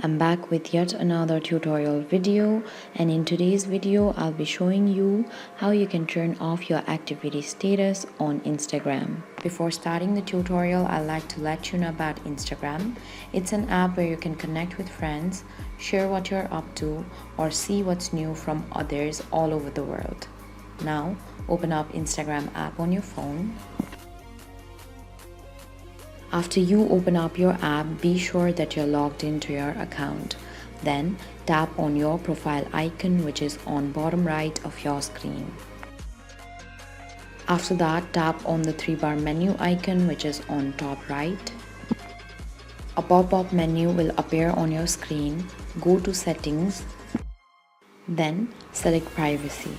I'm back with yet another tutorial video, and in today's video I'll be showing you how you can turn off your activity status on Instagram. Before starting the tutorial, I'd like to let you know about Instagram. It's an app where you can connect with friends, share what you're up to, or see what's new from others all over the world. Now, open up Instagram app on your phone. After you open up your app, be sure that you're logged into your account. Then tap on your profile icon, which is on bottom right of your screen. After that, tap on the 3-bar menu icon, which is on top right. A pop-up menu will appear on your screen. Go to settings, then select privacy.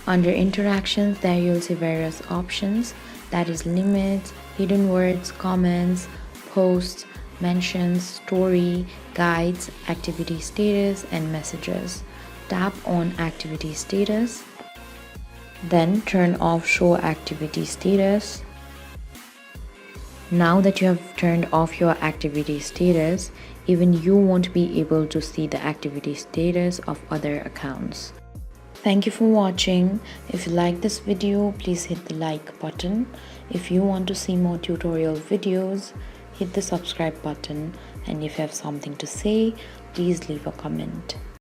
Under interactions, there you'll see various options, that is limits, hidden words, comments, posts, mentions, story, guides, activity status, and messages. Tap on activity status, then turn off show activity status. Now that you have turned off your activity status, even you won't be able to see the activity status of other accounts. Thank you for watching. If you like this video, please hit the like button. If you want to see more tutorial videos, hit the subscribe button. And if you have something to say, please leave a comment.